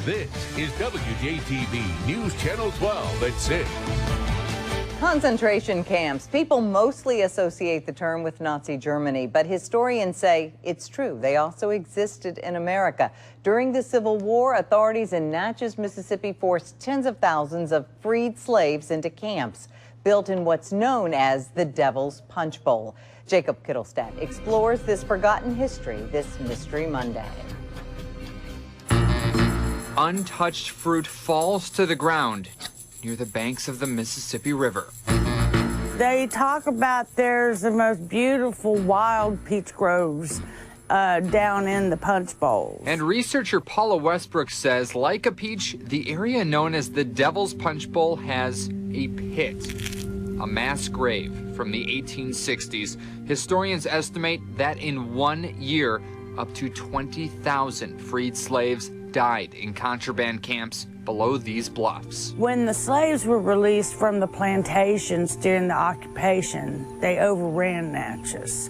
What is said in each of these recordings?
This is WJTV News Channel 12 at 6. Concentration camps. People mostly associate the term with Nazi Germany, but historians say it's true. They also existed in America. During the Civil War, authorities in Natchez, Mississippi forced tens of thousands of freed slaves into camps built in what's known as the Devil's Punch Bowl. Jacob Kittelstad explores this forgotten history this Mystery Monday. Untouched fruit falls to the ground near the banks of the Mississippi River. They talk about there's the most beautiful wild peach groves down in the Punch Bowl. And researcher Paula Westbrook says, like a peach, the area known as the Devil's Punch Bowl has a pit, a mass grave from the 1860s. Historians estimate that in 1 year, up to 20,000 freed slaves died in contraband camps below these bluffs. When the slaves were released from the plantations during the occupation, they overran Natchez,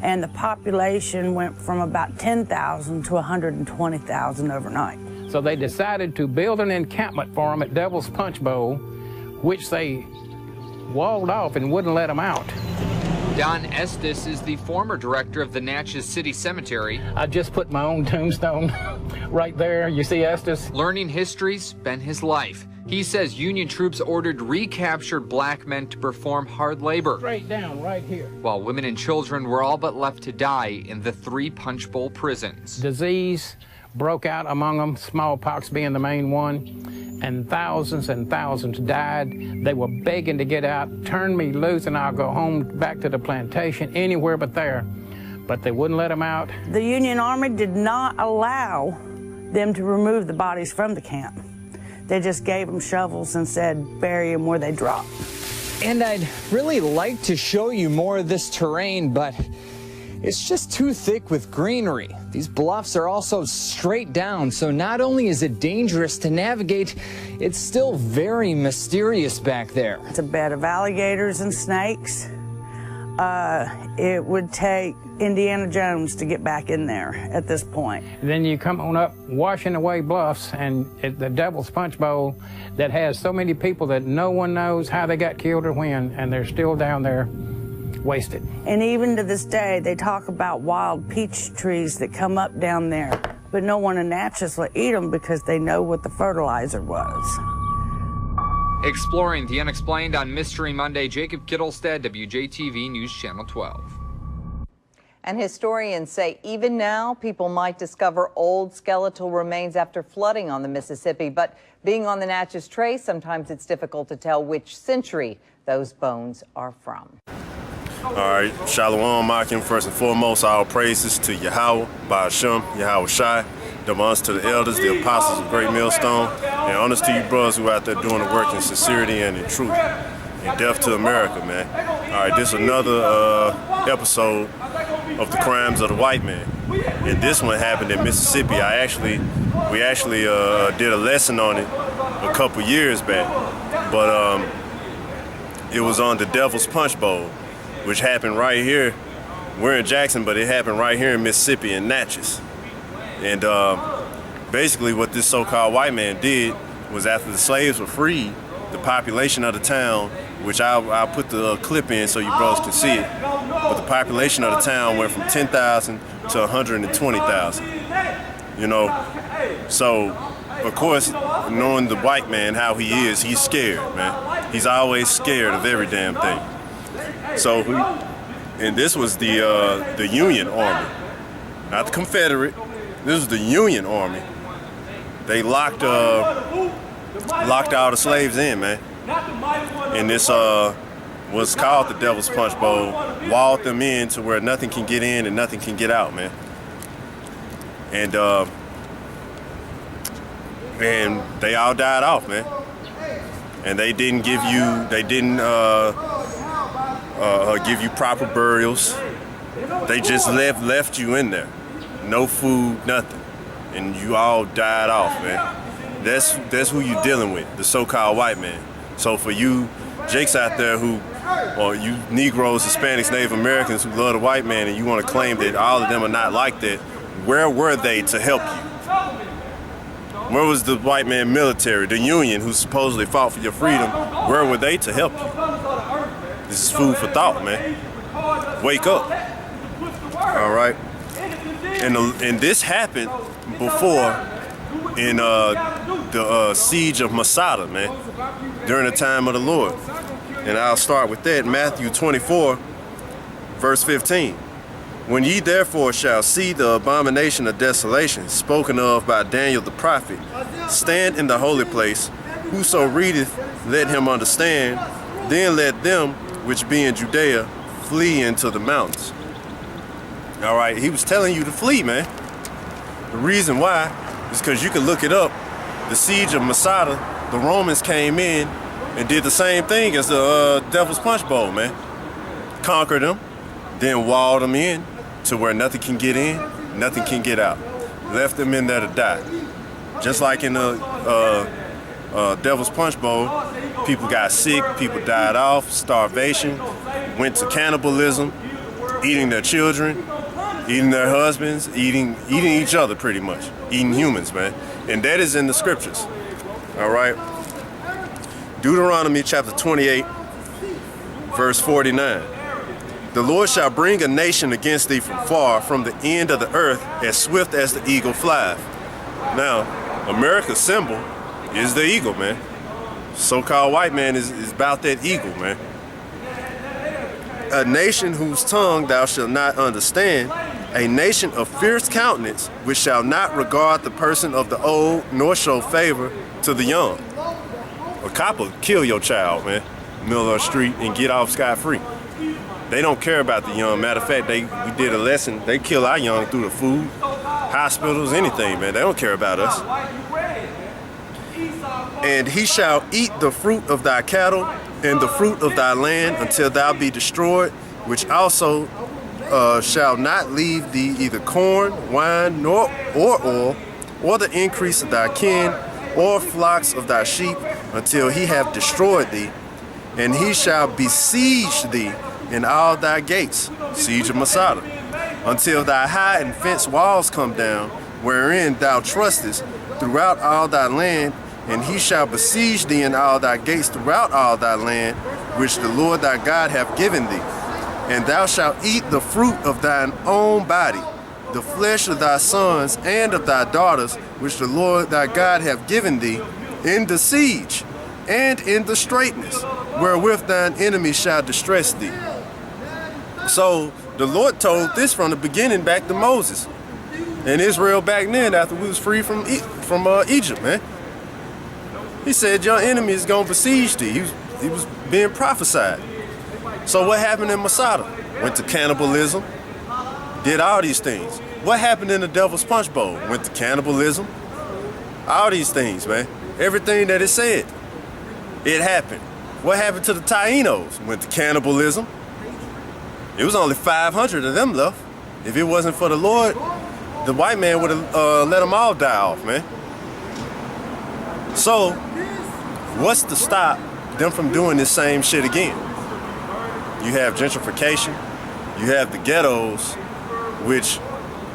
and the population went from about 10,000 to 120,000 overnight. So they decided to build an encampment for them at Devil's Punch Bowl, which they walled off and wouldn't let them out. Don Estes is the former director of the Natchez City Cemetery. I just put my own tombstone right there. You see Estes? Learning history's been his life. He says Union troops ordered recaptured black men to perform hard labor. Straight down right here. While women and children were all but left to die in the 3 Punch Bowl prisons. Disease broke out among them, smallpox being the main one, and thousands died. They were begging to get out. Turn me loose and I'll go home back to the plantation, anywhere but there. But they wouldn't let them out. The Union Army did not allow them to remove the bodies from the camp. They just gave them shovels and said bury them where they dropped. And I'd really like to show you more of this terrain, but it's just too thick with greenery. These bluffs are also straight down, so not only is it dangerous to navigate, it's still very mysterious back there. It's a bed of alligators and snakes. It would take Indiana Jones to get back in there at this point. Then you come on up washing away bluffs, and at the Devil's Punch Bowl that has so many people that no one knows how they got killed or when, and they're still down there wasted. And even to this day, they talk about wild peach trees that come up down there, but no one in Natchez will eat them because they know what the fertilizer was. Exploring the unexplained on Mystery Monday, Jacob Kittelstad, WJTV News Channel 12. And historians say even now, people might discover old skeletal remains after flooding on the Mississippi. But being on the Natchez Trace, sometimes it's difficult to tell which century those bones are from. All right, Shalom, Makim. First and foremost, all praises to Yahweh, Ba'ashem, Yahweh Shai, honors to the elders, the apostles of Great Millstone, and honors to you brothers who are out there doing the work in sincerity and in truth. And death to America, man. All right, this is another episode of the crimes of the white man. And this one happened in Mississippi. We actually did a lesson on it a couple years back. But it was on the Devil's Punch Bowl, which happened right here. We're in Jackson, but it happened right here in Mississippi in Natchez. And basically what this so-called white man did was, after the slaves were freed, the population of the town, which I'll put the clip in so you brothers can see it, but the population of the town went from 10,000 to 120,000, you know? So, of course, knowing the white man, how he is, he's scared, man. He's always scared of every damn thing. So, and this was the Union Army, not the Confederate. This was the Union Army. They locked all the slaves in, man. And this was called the Devil's Punch Bowl, walled them in to where nothing can get in and nothing can get out, man. And they all died off, man. And they didn't give you, give you proper burials. They just left you in there. No food, nothing. And you all died off, man. That's who you're dealing with, the so-called white man. So for you Jakes out there or you Negroes, Hispanics, Native Americans who love the white man, and you want to claim that all of them are not like that, where were they to help you? Where was the white man military, the Union, who supposedly fought for your freedom? Where were they to help you? This is food for thought, man. Wake up. All right. And this happened before in the siege of Masada, man, during the time of the Lord. And I'll start with that. Matthew 24, verse 15. When ye therefore shall see the abomination of desolation spoken of by Daniel the prophet, stand in the holy place, whoso readeth, let him understand, then let them which be in Judea flee into the mountains. All right, he was telling you to flee, man. The reason why is because you can look it up. The siege of Masada, the Romans came in and did the same thing as the Devil's Punch Bowl, man. Conquered them, then walled them in to where nothing can get in, nothing can get out. Left them in there to die. Just like in the Devil's Punch Bowl, people got sick, people died off, starvation, went to cannibalism, eating their children, eating their husbands, eating each other pretty much, eating humans, man. And that is in the scriptures, all right? Deuteronomy chapter 28, verse 49. The Lord shall bring a nation against thee from far, from the end of the earth, as swift as the eagle flieth. Now, America's symbol is the eagle, man. So-called white man is about that eagle, man. A nation whose tongue thou shalt not understand, a nation of fierce countenance, which shall not regard the person of the old, nor show favor to the young. A cop will kill your child, man, middle of the street, and get off scot-free. They don't care about the young. Matter of fact, we did a lesson. They kill our young through the food, hospitals, anything, man. They don't care about us. And he shall eat the fruit of thy cattle and the fruit of thy land until thou be destroyed, which also shall not leave thee either corn, wine, nor oil, or the increase of thy kin, or flocks of thy sheep, until he have destroyed thee. And he shall besiege thee in all thy gates, siege of Masada, until thy high and fenced walls come down, wherein thou trustest throughout all thy land. And he shall besiege thee in all thy gates throughout all thy land, which the Lord thy God hath given thee. And thou shalt eat the fruit of thine own body, the flesh of thy sons and of thy daughters, which the Lord thy God hath given thee, in the siege and in the straitness, wherewith thine enemies shall distress thee. So the Lord told this from the beginning back to Moses and Israel back then, after we was free from Egypt, man. He said your enemy is going to besiege thee. He was being prophesied. So what happened in Masada? Went to cannibalism, did all these things. What happened in the Devil's Punch Bowl? Went to cannibalism, all these things, man. Everything that it said, it happened. What happened to the Tainos? Went to cannibalism. It was only 500 of them left. If it wasn't for the Lord, the white man would have let them all die off, man. So, what's to stop them from doing this same shit again? You have gentrification, you have the ghettos, which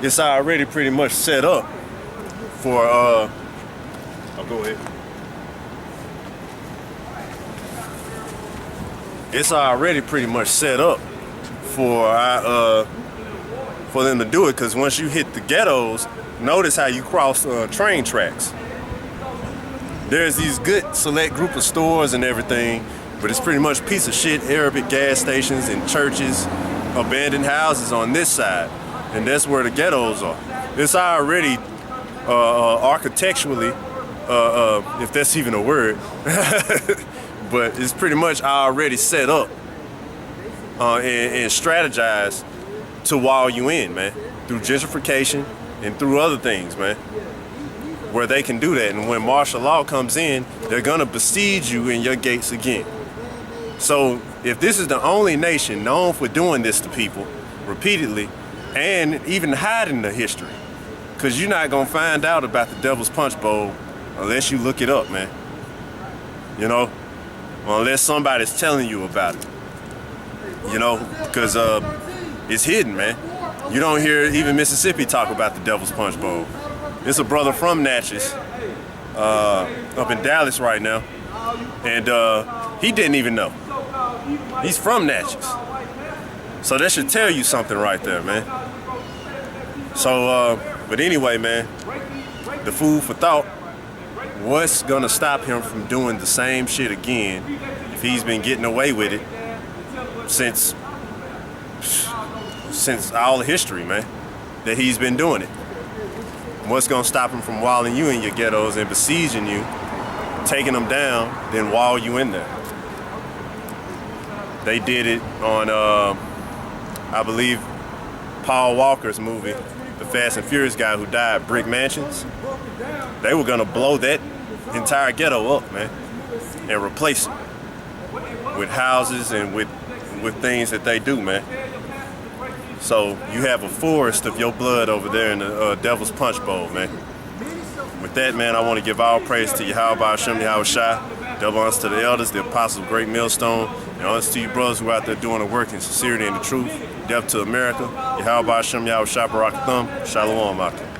it's already pretty much set up for, I'll go ahead. It's already pretty much set up for them to do it, because once you hit the ghettos, notice how you cross train tracks. There's these good select group of stores and everything, but it's pretty much piece of shit Arabic gas stations and churches, abandoned houses on this side, and that's where the ghettos are. It's already architecturally, if that's even a word, but it's pretty much already set up and strategized to wall you in, man, through gentrification and through other things, man, where they can do that. And when martial law comes in, they're gonna besiege you in your gates again. So if this is the only nation known for doing this to people repeatedly and even hiding the history, because you're not gonna find out about the Devil's Punch Bowl unless you look it up, man. You know, unless somebody's telling you about it. You know, because it's hidden, man. You don't hear even Mississippi talk about the Devil's Punch Bowl. It's a brother from Natchez up in Dallas right now, and he didn't even know. He's from Natchez. So that should tell you something right there, man. So, but anyway, man, the food for thought, what's gonna stop him from doing the same shit again if he's been getting away with it since all the history, man, that he's been doing it? What's gonna stop him from walling you in your ghettos and besieging you, taking them down, then wall you in there? They did it on, I believe, Paul Walker's movie, the Fast and Furious guy who died, Brick Mansions. They were gonna blow that entire ghetto up, man, and replace it with houses and with things that they do, man. So you have a forest of your blood over there in the Devil's Punch Bowl, man. With that, man, I want to give all praise to Yahweh Ba'Shem Yahweh Shai, double honors to the elders, the apostles of Great Millstone, and honors to you brothers who are out there doing the work in sincerity and the truth. Death to America. Yahweh Ba'Shem Yahweh Shai Barak Thumb. Shalom, Akim.